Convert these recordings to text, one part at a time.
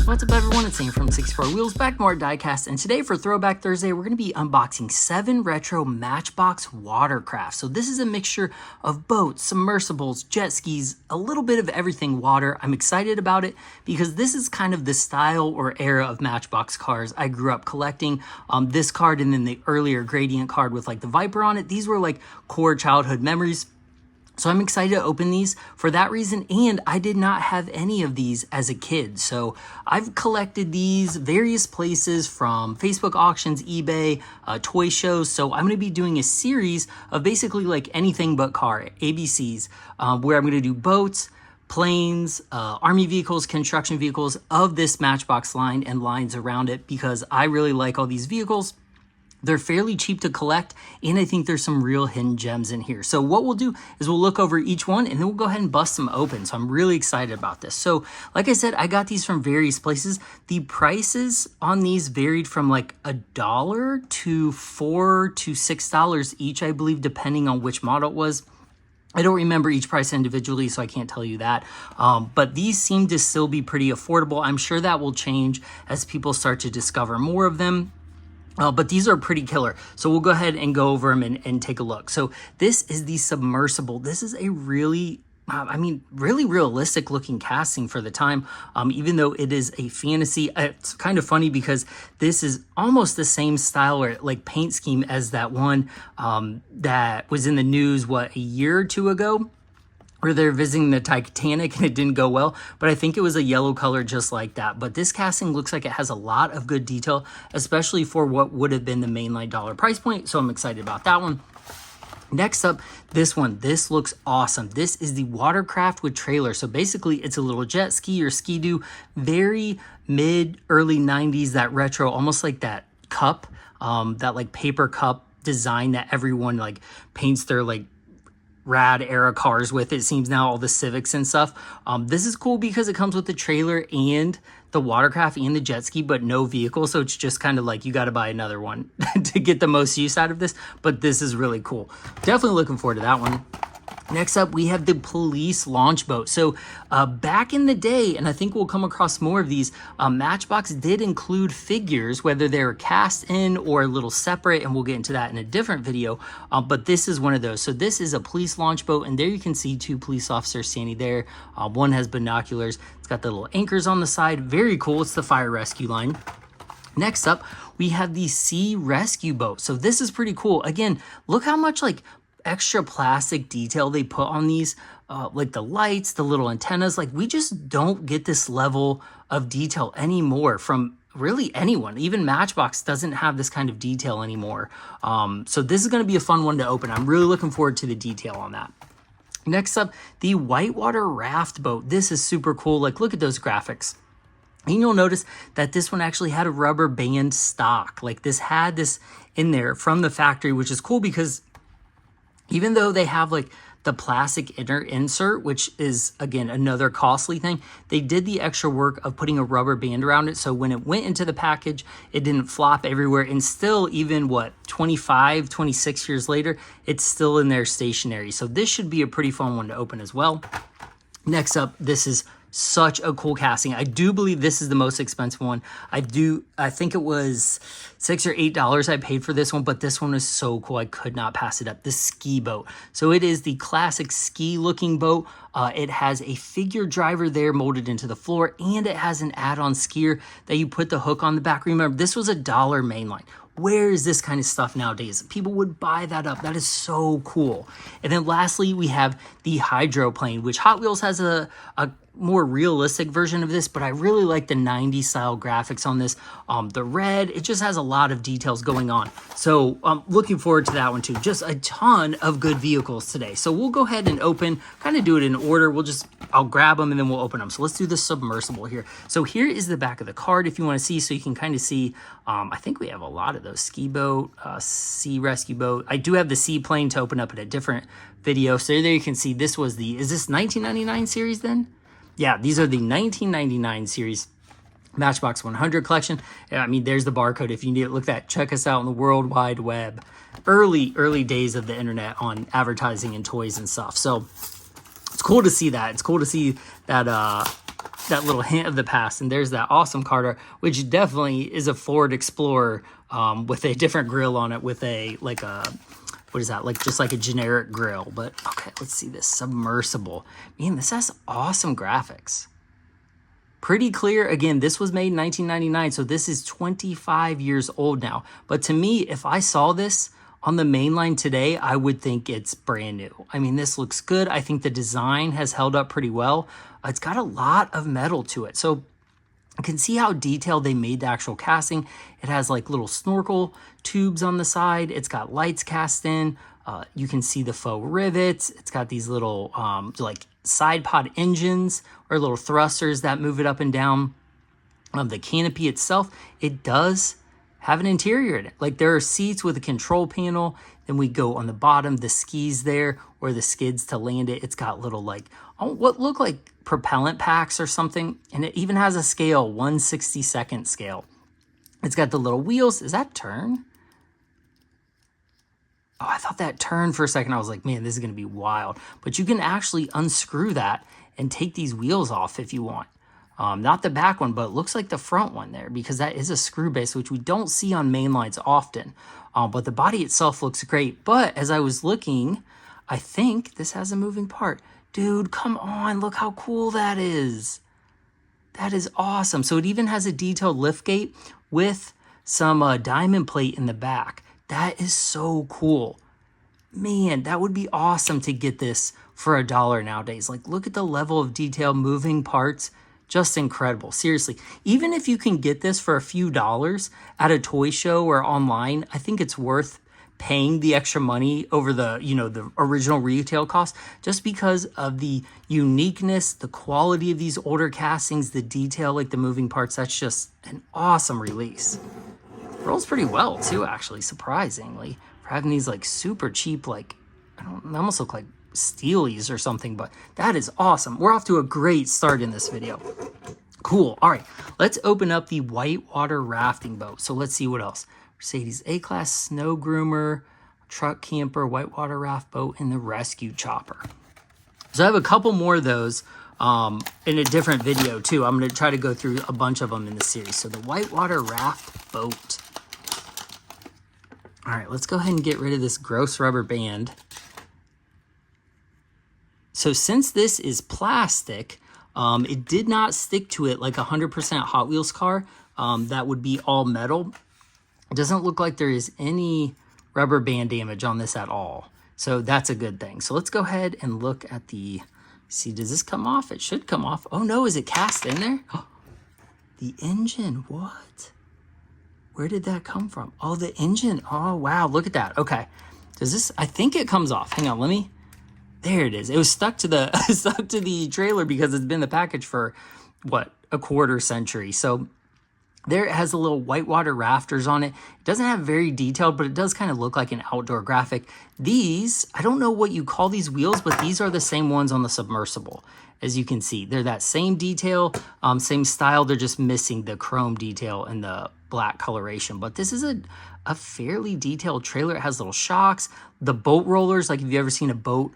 What's up everyone, it's Sam from 64 Wheels, back more diecast, and today for Throwback Thursday we're going to be unboxing 7 retro Matchbox watercraft. So this is a mixture of boats, submersibles, jet skis, a little bit of everything water. I'm excited about it because this is kind of the style or era of Matchbox cars I grew up collecting. This card and then the earlier Gradient card with like the Viper on it, these were like core childhood memories. So I'm excited to open these for that reason, and I did not have any of these as a kid. So I've collected these various places from Facebook auctions, eBay, toy shows. So I'm going to be doing a series of basically like anything but car, ABCs, where I'm going to do boats, planes, army vehicles, construction vehicles of this Matchbox line and lines around it because I really like all these vehicles. They're fairly cheap to collect, and I think there's some real hidden gems in here. So what we'll do is we'll look over each one, and then we'll go ahead and bust them open. So I'm really excited about this. So like I said, I got these from various places. The prices on these varied from like $1 to $4 to $6 each, I believe, depending on which model it was. I don't remember each price individually, so I can't tell you that. But these seem to still be pretty affordable. I'm sure that will change as people start to discover more of them. But these are pretty killer. So we'll go ahead and go over them and take a look. So this is the Submersible. This is a really, really realistic looking casting for the time. Even though it is a fantasy, it's kind of funny because this is almost the same style or like paint scheme as that one that was in the news, what, a year or two ago? Where they're visiting the Titanic and it didn't go well, but I think it was a yellow color just like that. But this casting looks like it has a lot of good detail, especially for what would have been the mainline dollar price point. So I'm excited about that one. Next up, this one. This looks awesome. This is the Watercraft with trailer. So basically it's a little jet ski or ski-doo, very early 90s, that retro, almost like that cup, that like paper cup design that everyone like paints their like rad era cars with, it seems now, all the Civics and stuff. This is cool because it comes with the trailer and the watercraft and the jet ski, but no vehicle. So it's just kind of like you got to buy another one to get the most use out of this. But this is really cool. Definitely looking forward to that one. Next up, we have the police launch boat. So back in the day, and I think we'll come across more of these, Matchbox did include figures, whether they were cast in or a little separate, and we'll get into that in a different video. But this is one of those. So this is a police launch boat, and there you can see 2 police officers standing there. One has binoculars. It's got the little anchors on the side. Very cool. It's the fire rescue line. Next up, we have the sea rescue boat. So this is pretty cool. Again, look how much like extra plastic detail they put on these, like the lights, the little antennas. Like we just don't get this level of detail anymore from really anyone. Even Matchbox doesn't have this kind of detail anymore. So this is going to be a fun one to open. I'm really looking forward to the detail on that. Next up, the Whitewater Raft boat. This is super cool. Like look at those graphics. And you'll notice that this one actually had a rubber band stock. Like this had this in there from the factory, which is cool because even though they have like the plastic inner insert, which is again another costly thing, they did the extra work of putting a rubber band around it. So when it went into the package, it didn't flop everywhere. And still, even what, 25, 26 years later, it's still in there stationary. So this should be a pretty fun one to open as well. Next up, this is such a cool casting. I do believe this is the most expensive one. I think it was $6 or $8 I paid for this one, but this one is so cool. I could not pass it up. The ski boat. So it is the classic ski looking boat. It has a figure driver there molded into the floor, and it has an add-on skier that you put the hook on the back. Remember, this was $1 mainline. Where is this kind of stuff nowadays? People would buy that up. That is so cool. And then lastly, we have the Hydroplane, which Hot Wheels has a more realistic version of this, but I really like the 90s style graphics on this. The red, it just has a lot of details going on. So I'm looking forward to that one too. Just a ton of good vehicles today. So we'll go ahead and open, kind of do it in order. I'll grab them and then we'll open them. So let's do the Submersible here. So here is the back of the card if you want to see, so you can kind of see, I think we have a lot of those: ski boat, sea rescue boat. I do have the seaplane to open up in a different video. So there you can see this was is this 1999 series then? Yeah, these are the 1999 series Matchbox 100 collection. I mean, there's the barcode if you need it. Look at that. Check us out on the World Wide Web. Early days of the internet on advertising and toys and stuff. So it's cool to see that. It's cool to see that that little hint of the past. And there's that awesome card art, which definitely is a Ford Explorer with a different grill on it, with a like a, what is that, like just like a generic grill. But okay, let's see this Submersible. Man, this has awesome graphics. Pretty clear. Again, this was made in 1999, so this is 25 years old now. But to me, if I saw this on the mainline today, I would think it's brand new. I mean, this looks good. I think the design has held up pretty well. It's got a lot of metal to it. So you can see how detailed they made the actual casting. It has like little snorkel tubes on the side. It's got lights cast in. You can see the faux rivets. It's got these little like side pod engines or little thrusters that move it up and down. The canopy itself, it does have an interior in it. Like there are seats with a control panel. Then we go on the bottom, the skis there, or the skids to land it. It's got little like, what look like propellant packs or something. And it even has a scale, 1/62 scale. It's got the little wheels. Is that turn? Oh, I thought that turned for a second. I was like, man, this is going to be wild. But you can actually unscrew that and take these wheels off if you want. Not the back one, but it looks like the front one there, because that is a screw base, which we don't see on mainlines often. But the body itself looks great. But as I was looking, I think this has a moving part. Dude, come on. Look how cool that is. That is awesome. So it even has a detailed lift gate with some diamond plate in the back. That is so cool. Man, that would be awesome to get this for $1 nowadays. Like, look at the level of detail, moving parts. Just incredible. Seriously, even if you can get this for a few dollars at a toy show or online, I think it's worth paying the extra money over the, the original retail cost, just because of the uniqueness, the quality of these older castings, the detail, like the moving parts. That's just an awesome release. Rolls pretty well too, actually, surprisingly, for having these like super cheap, like, they almost look like steelies or something, but that is awesome. We're off to a great start in this video. Cool. All right, let's open up the Whitewater rafting boat. So let's see what else. Mercedes A-Class snow groomer, truck camper, Whitewater raft boat, and the rescue chopper. So I have a couple more of those in a different video too. I'm going to try to go through a bunch of them in the series. So the Whitewater raft boat. All right, let's go ahead and get rid of this gross rubber band. So since this is plastic, it did not stick to it like 100% Hot Wheels car. That would be all metal. It doesn't look like there is any rubber band damage on this at all. So that's a good thing. So let's go ahead and look at the, see, does this come off? It should come off. Oh no, is it cast in there? The engine, what? Where did that come from? Oh, the engine. Oh, wow, look at that. Okay, does this, I think it comes off. Hang on, let me, there it is. It was stuck to the, stuck to the trailer because it's been in the package for, what, a quarter century. So there it has the little Whitewater rafters on it. It doesn't have very detailed, but it does kind of look like an outdoor graphic. These, I don't know what you call these wheels, but these are the same ones on the Submersible. As you can see, they're that same detail, same style. They're just missing the chrome detail and the black coloration. But this is a fairly detailed trailer. It has little shocks. The boat rollers, like if you've ever seen a boat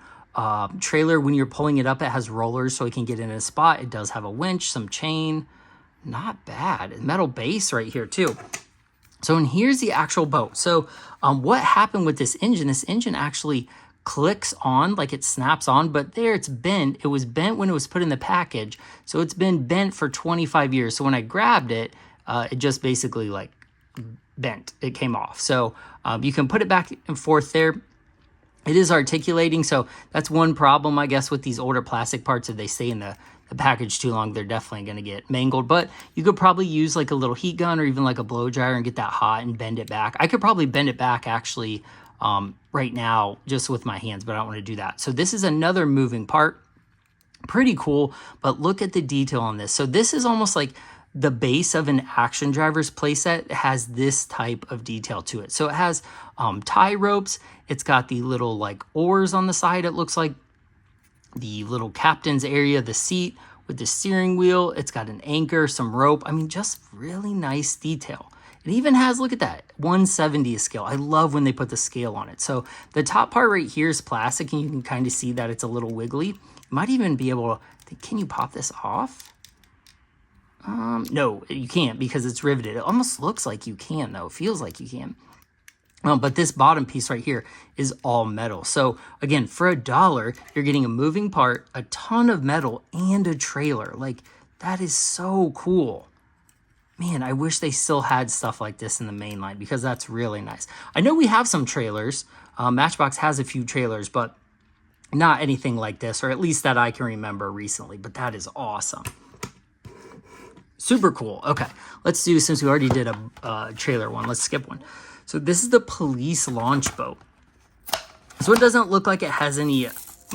trailer, when you're pulling it up, it has rollers so it can get in a spot. It does have a winch, some chain. Not bad. Metal base right here too. So, and here's the actual boat. So what happened with this engine actually clicks on, like it snaps on, but there it's bent. It was bent when it was put in the package. So it's been bent for 25 years. So when I grabbed it, it just basically like bent. It came off. So you can put it back and forth there. It is articulating. So that's one problem, I guess, with these older plastic parts. If they stay in the package too long, they're definitely going to get mangled. But you could probably use like a little heat gun or even like a blow dryer and get that hot and bend it back. I could probably bend it back actually right now just with my hands, but I don't want to do that. So this is another moving part. Pretty cool, but look at the detail on this. So this is almost like the base of an action driver's playset. Has this type of detail to it. So it has tie ropes. It's got the little like oars on the side, it looks like. The little captain's area, the seat with the steering wheel. It's got an anchor, some rope. I mean, just really nice detail. It even has, look at that, 1/70 scale. I love when they put the scale on it. So the top part right here is plastic, and you can kind of see that it's a little wiggly. You might even be able to, can you pop this off? No, you can't because it's riveted. It almost looks like you can though. It feels like you can. But this bottom piece right here is all metal. So again, for $1, you're getting a moving part, a ton of metal, and a trailer. Like, that is so cool. Man, I wish they still had stuff like this in the main line because that's really nice. I know we have some trailers. Matchbox has a few trailers, but not anything like this, or at least that I can remember recently. But that is awesome. Super cool. Okay, let's do, since we already did a trailer one, let's skip one. So this is the police launch boat. So it doesn't look like it has any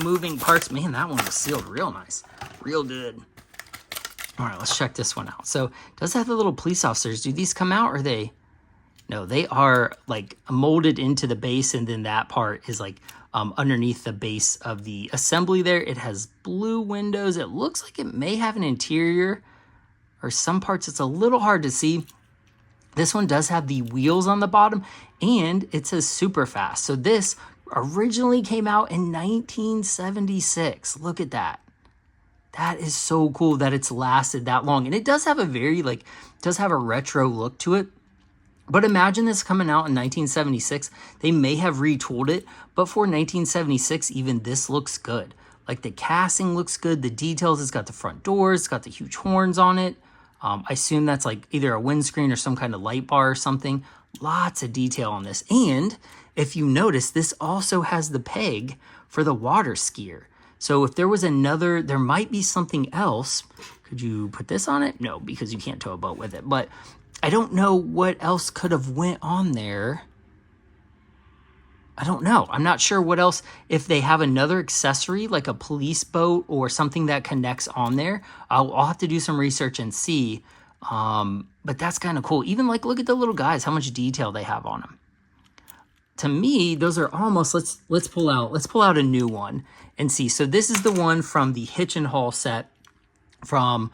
moving parts. Man, that one was sealed real nice. Real good. All right, let's check this one out. So it does have the little police officers. Do these come out or they? No, they are like molded into the base, and then that part is like underneath the base of the assembly there. It has blue windows. It looks like it may have an interior, or some parts it's a little hard to see. This one does have the wheels on the bottom, and it says super fast. So this originally came out in 1976. Look at that. That is so cool that it's lasted that long. And it does have a very, like, does have a retro look to it. But imagine this coming out in 1976. They may have retooled it, but for 1976, even this looks good. Like, the casting looks good. The details, it's got the front doors, it's got the huge horns on it. I assume that's like either a windscreen or some kind of light bar or something. Lots of detail on this. And if you notice, this also has the peg for the water skier. So if there was another, there might be something else. Could you put this on it? No, because you can't tow a boat with it. But I don't know what else could have went on there. I don't know. I'm not sure what else, if they have another accessory like a police boat or something that connects on there. I'll have to do some research and see. But that's kind of cool. Even like, look at the little guys, how much detail they have on them. To me, those are almost, let's pull out a new one and see. So this is the one from the Hitch and Haul set from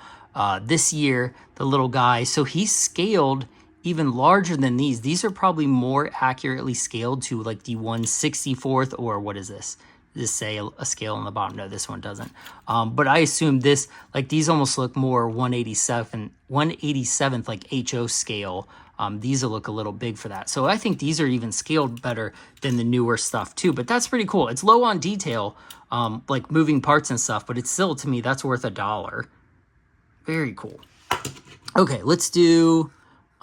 this year, the little guy. So he's scaled even larger than these. These are probably more accurately scaled to like the 1/64th, or what is this? Does this say a scale on the bottom? No, this one doesn't. But I assume this, like these almost look more 1/87th, like HO scale. These will look a little big for that. So I think these are even scaled better than the newer stuff too, but that's pretty cool. It's low on detail, like moving parts and stuff, but it's still, to me, that's worth $1. Very cool. Okay,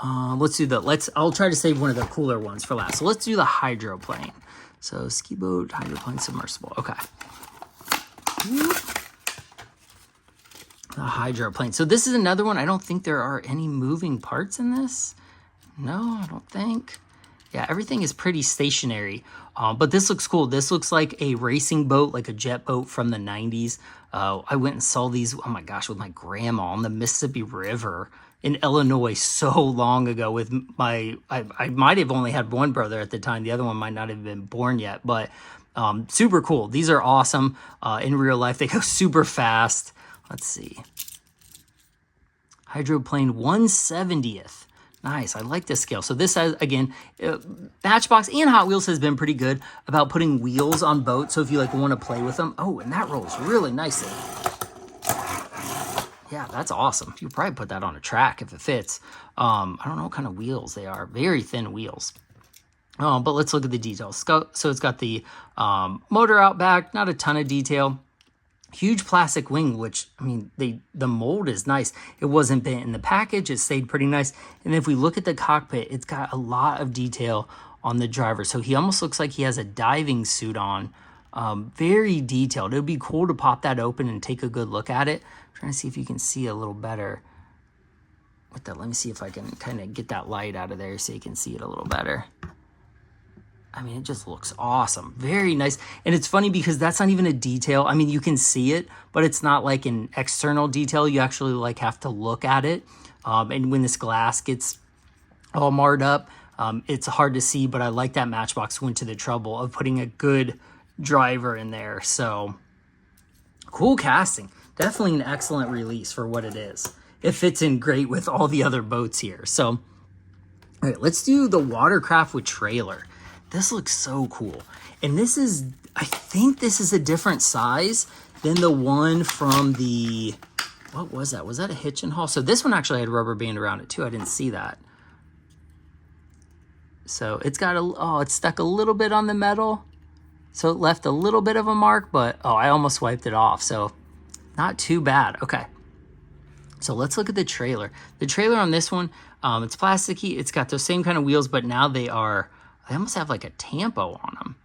I'll try to save one of the cooler ones for last. So let's do the hydroplane. So ski boat, hydroplane, submersible. Okay. The hydroplane. So this is another one. I don't think there are any moving parts in this. No, I don't think. Yeah, everything is pretty stationary. But this looks cool. This looks like a racing boat, like a jet boat from the 90s. I went and saw these, oh my gosh, with my grandma on the Mississippi River in Illinois so long ago with I might have only had one brother at the time. The other one might not have been born yet, but super cool. These are awesome. In real life, they go super fast. Let's see. Hydroplane 1/70th. Nice. I like this scale. So this has, again, Matchbox and Hot Wheels has been pretty good about putting wheels on boats. So if you like want to play with them. Oh, and that rolls really nicely. Yeah, that's awesome. You could probably put that on a track if it fits. I don't know what kind of wheels they are. Very thin wheels. But let's look at the details. So it's got the motor out back, not a ton of detail. Huge plastic wing, which, I mean, the mold is nice. It wasn't bent in the package. It stayed pretty nice. And if we look at the cockpit, it's got a lot of detail on the driver. So he almost looks like he has a diving suit on. Very detailed. It would be cool to pop that open and take a good look at it. I'm trying to see if you can see a little better with that. Let me see if I can kind of get that light out of there so you can see it a little better. I mean, it just looks awesome. Very nice. And it's funny because that's not even a detail. I mean, you can see it, but it's not like an external detail. You actually like have to look at it. And when this glass gets all marred up, it's hard to see, but I like that Matchbox went to the trouble of putting a good driver in there. So cool casting. Definitely an excellent release for what it is. It fits in great with all the other boats here. So, all right, let's do the watercraft with trailer. This looks so cool. And this is, I think this is a different size than the one from the what was that? Was that a hitch and haul? So this one actually had rubber band around it too. I didn't see that. So it's got it's stuck a little bit on the metal. So it left a little bit of a mark, but I almost wiped it off. So not too bad. Okay. So let's look at the trailer. The trailer on this one, it's plasticky. It's got those same kind of wheels, but now they almost have like a tampo on them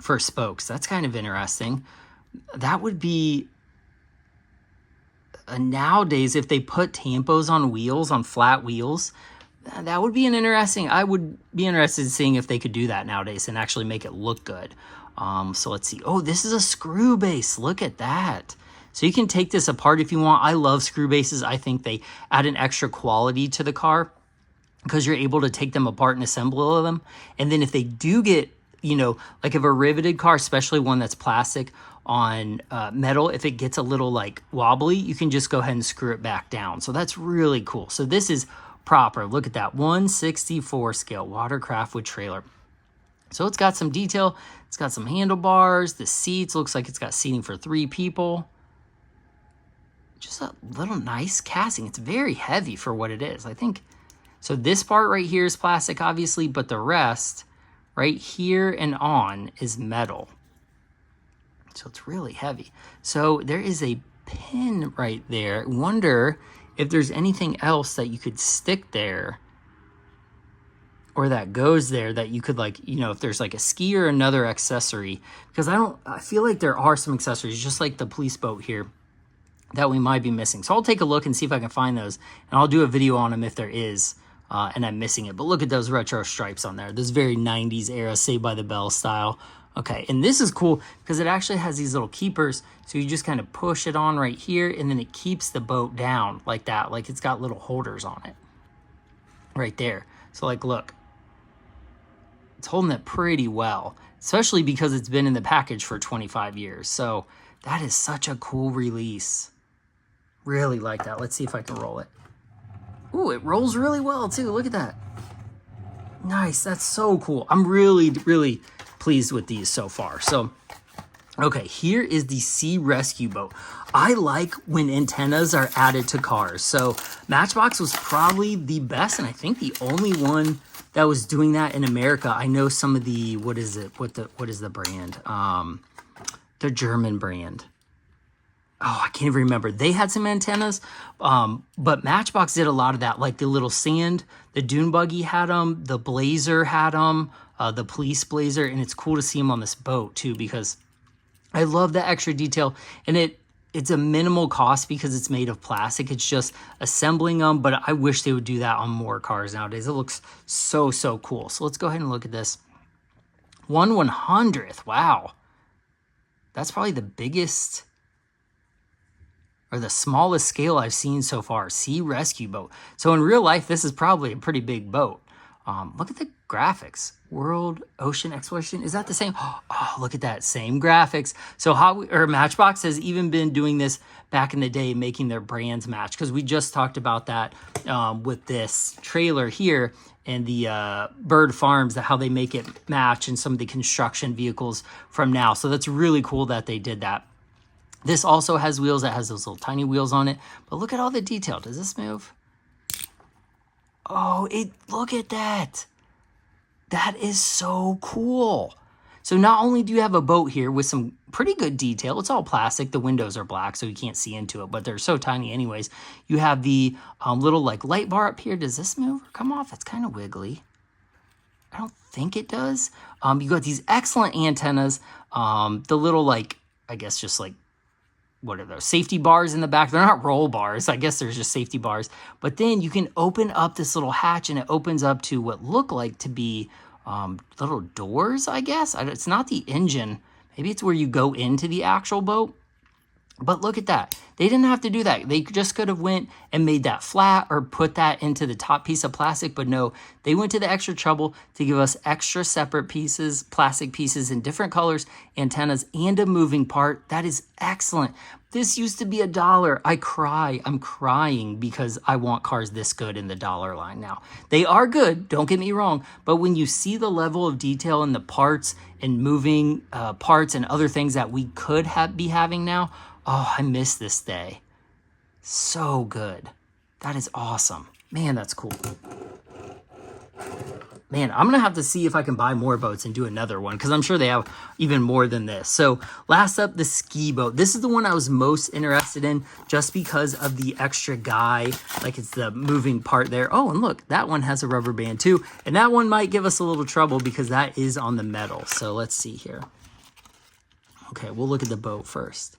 for spokes. That's kind of interesting. That would be nowadays, if they put tampos on wheels, on flat wheels, that would be I would be interested in seeing if they could do that nowadays and actually make it look good. So let's see. Oh, this is a screw base. Look at that. So you can take this apart if you want. I love screw bases. I think they add an extra quality to the car because you're able to take them apart and assemble them. And then if they do get, like if a riveted car, especially one that's plastic on metal, if it gets a little like wobbly, you can just go ahead and screw it back down. So that's really cool. So this is proper. Look at that, 1/64 scale watercraft with trailer. So it's got some detail. It's got some handlebars. The seats, looks like it's got seating for 3 people. Just a little nice casting. It's very heavy for what it is, I think. So this part right here is plastic, obviously, but the rest right here and on is metal. So it's really heavy. So there is a pin right there. I wonder if there's anything else that you could stick there or that goes there that you could if there's like a ski or another accessory, because I feel like there are some accessories just like the police boat here that we might be missing. So I'll take a look and see if I can find those, and I'll do a video on them if there is, and I'm missing it. But look at those retro stripes on there. This very 90s era Saved by the Bell style. Okay, and this is cool because it actually has these little keepers. So you just kind of push it on right here, and then it keeps the boat down like that. Like it's got little holders on it right there. So like, look, it's holding it pretty well, especially because it's been in the package for 25 years. So that is such a cool release. Really like that. Let's see if I can roll it. Ooh, it rolls really well too. Look at that. Nice. That's so cool. I'm really, really pleased with these so far. So, okay, here is the Sea Rescue boat. I like when antennas are added to cars. So Matchbox was probably the best, and I think the only one that was doing that in America. I know some of the, what is the brand? The German brand. Oh, I can't even remember. They had some antennas, but Matchbox did a lot of that, like the little sand, the dune buggy had them, the Blazer had them, the police Blazer, and it's cool to see them on this boat too, because I love the extra detail, and it's a minimal cost because it's made of plastic. It's just assembling them, but I wish they would do that on more cars nowadays. It looks so, so cool. So let's go ahead and look at this. 1/100th, wow. That's probably the biggest or the smallest scale I've seen so far. Sea Rescue boat. So in real life, this is probably a pretty big boat. Look at the graphics. World Ocean Exploration. Is that the same? Oh, look at that. Same graphics. So Matchbox has even been doing this back in the day, making their brands match. Because we just talked about that with this trailer here and the Bird Farms, how they make it match and some of the construction vehicles from now. So that's really cool that they did that. This also has wheels. That has those little tiny wheels on it. But look at all the detail. Does this move? Oh, look at that. That is so cool. So not only do you have a boat here with some pretty good detail, it's all plastic. The windows are black, so you can't see into it, but they're so tiny anyways. You have the little like light bar up here. Does this move or come off? It's kind of wiggly. I don't think it does. You got these excellent antennas. The little like, I guess just like, what are those? Safety bars in the back. They're not roll bars. I guess there's just safety bars. But then you can open up this little hatch and it opens up to what look like to be little doors, I guess. It's not the engine. Maybe it's where you go into the actual boat. But look at that. They didn't have to do that. They just could have went and made that flat or put that into the top piece of plastic. But no, they went to the extra trouble to give us extra separate pieces, plastic pieces in different colors, antennas, and a moving part. That is excellent. This used to be $1. I'm crying because I want cars this good in the dollar line now. They are good, don't get me wrong. But when you see the level of detail in the parts and moving parts and other things that we could be having now, Oh, I miss this day. So good. That is awesome. Man, that's cool. Man, I'm going to have to see if I can buy more boats and do another one, because I'm sure they have even more than this. So last up, the ski boat. This is the one I was most interested in just because of the extra guy. Like, it's the moving part there. Oh, and look, that one has a rubber band too. And that one might give us a little trouble because that is on the metal. So let's see here. Okay, we'll look at the boat first.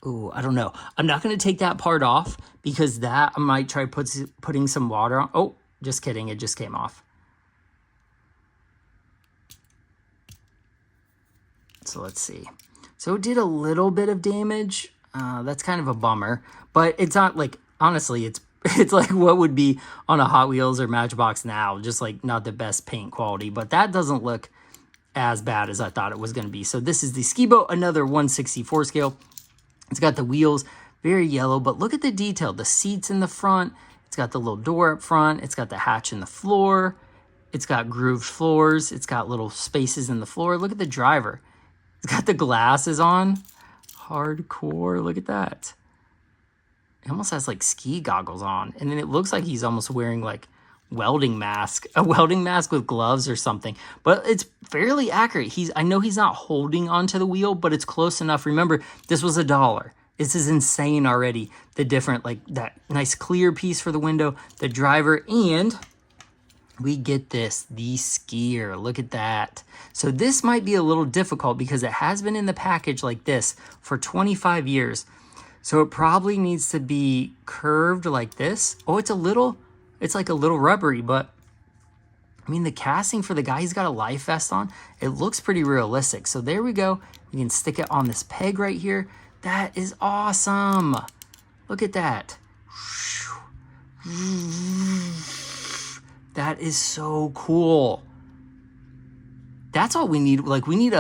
Ooh, I don't know. I'm not going to take that part off because that I might try putting some water on. Oh, just kidding. It just came off. So let's see. So it did a little bit of damage. That's kind of a bummer, but it's not like, honestly, it's like what would be on a Hot Wheels or Matchbox now, just like not the best paint quality, but that doesn't look as bad as I thought it was going to be. So this is the ski boat, another 1/64 scale. It's got the wheels, very yellow, but look at the detail. The seats in the front. It's got the little door up front. It's got the hatch in the floor. It's got grooved floors. It's got little spaces in the floor. Look at the driver. It's got the glasses on. Hardcore. Look at that. It almost has like ski goggles on. And then it looks like he's almost wearing like a welding mask with gloves or something, but it's fairly accurate. I know he's not holding onto the wheel, but it's close enough. Remember, this was $1. This is insane already. The different, like that nice clear piece for the window, the driver, and we get this, the skier. Look at that. So this might be a little difficult because it has been in the package like this for 25 years. So it probably needs to be curved like this. Oh, it's like a little rubbery, but I mean, the casting for the guy, he's got a life vest on. It looks pretty realistic. So there we go. We can stick it on this peg right here. That is awesome. Look at that. That is so cool. That's all we need. Like, we need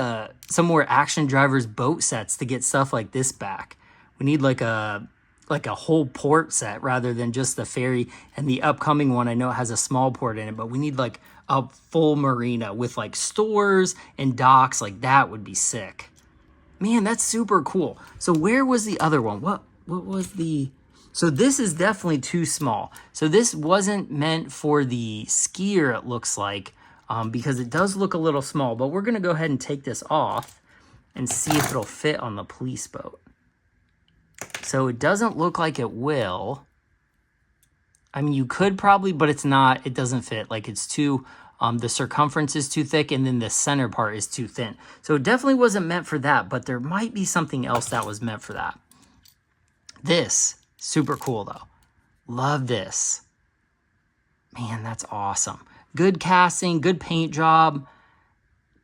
some more Action Drivers boat sets to get stuff like this back. We need like a whole port set rather than just the ferry. And the upcoming one, I know it has a small port in it, but we need like a full marina with like stores and docks. Like, that would be sick. Man, that's super cool. So where was the other one? What was the... So this is definitely too small. So this wasn't meant for the skier, it looks like, because it does look a little small. But we're going to go ahead and take this off and see if it'll fit on the police boat. So it doesn't look like it will. I mean, you could probably, but it's not. It doesn't fit. Like, it's too, the circumference is too thick, and then the center part is too thin. So it definitely wasn't meant for that, but there might be something else that was meant for that. This, super cool though. Love this. Man, that's awesome. Good casting, good paint job.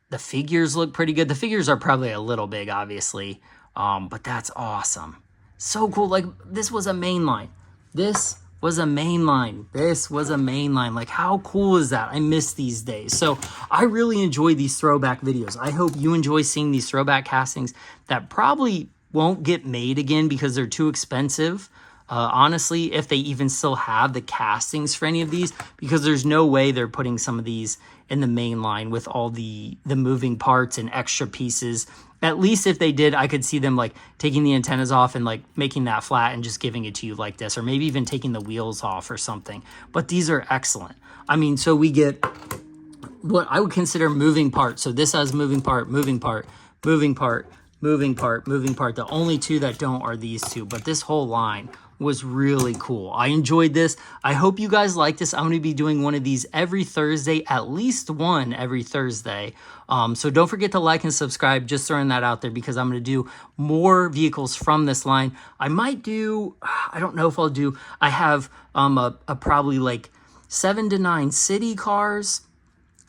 The figures look pretty good. The figures are probably a little big, obviously, but that's awesome. So cool. Like, this was a mainline. This was a mainline. This was a mainline. Like, how cool is that? I miss these days. So I really enjoy these throwback videos. I hope you enjoy seeing these throwback castings that probably won't get made again because they're too expensive. Honestly, if they even still have the castings for any of these, because there's no way they're putting some of these in the main line with all the moving parts and extra pieces. At least if they did, I could see them like taking the antennas off and like making that flat and just giving it to you like this, or maybe even taking the wheels off or something. But these are excellent. I mean, so we get what I would consider moving parts. So this has moving part, moving part, moving part, moving part, moving part. The only two that don't are these two, but this whole line was really cool. I enjoyed this. I hope you guys like this. I'm going to be doing one of these every Thursday, at least one every Thursday. So don't forget to like and subscribe. Just throwing that out there because I'm going to do more vehicles from this line. I might do, I don't know if I'll do, I have a probably like 7 to 9 city cars.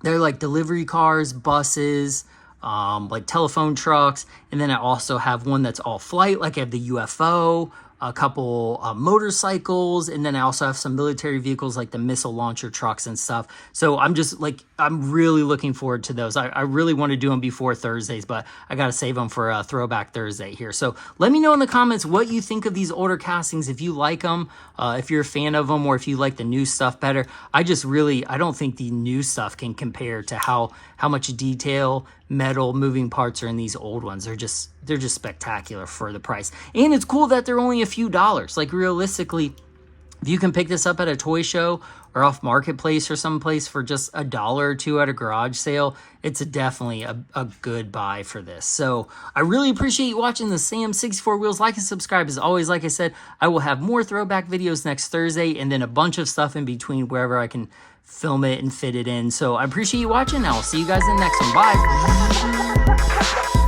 They're like delivery cars, buses, like telephone trucks. And then I also have one that's all flight, like I have the UFO. a couple motorcycles, and then I also have some military vehicles like the missile launcher trucks and stuff. So I'm really looking forward to those. I really want to do them before Thursdays, but I got to save them for a Throwback Thursday here. So let me know in the comments what you think of these older castings, if you like them, if you're a fan of them, or if you like the new stuff better. I don't think the new stuff can compare to how much detail, metal, moving parts are in these old ones. They're just spectacular for the price. And it's cool that they're only a few dollars. Like, realistically, if you can pick this up at a toy show or off Marketplace or someplace for just $1 or $2 at a garage sale, it's definitely a good buy for this. So I really appreciate you watching the Sam 64 Wheels. Like and subscribe. As always, like I said, I will have more throwback videos next Thursday, and then a bunch of stuff in between wherever I can film it and fit it in. So I appreciate you watching. I'll see you guys in the next one. Bye.